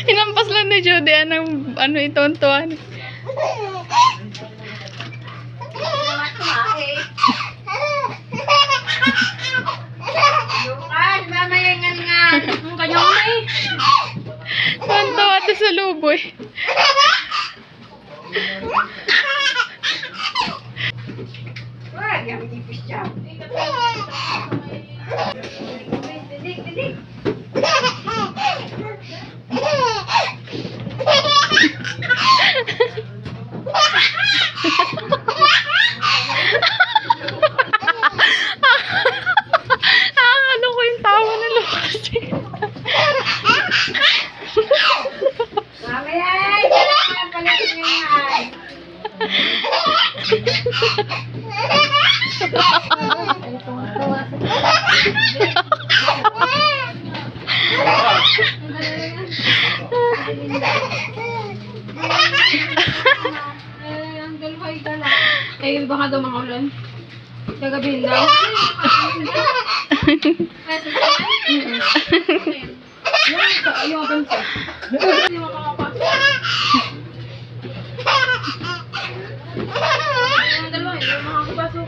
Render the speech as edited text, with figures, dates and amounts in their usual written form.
Hinampas lang ni Judy. Ano itontuan. Lukas, mamayangan nga. Ang kanyang may. Tuwan-tuwa ito sa luboy. Wag, yung ipis siya. Dilig. Ano ko yung tawa na Lucas. Mamaya, ay, kailangan palitin niyo yan. Ang dalaway ka lang. Eh, baka daw mga ulan. Gagabihin daw. Yung abang siya. Hindi mo makapasok. Yung dalawa, hindi mo makapasok.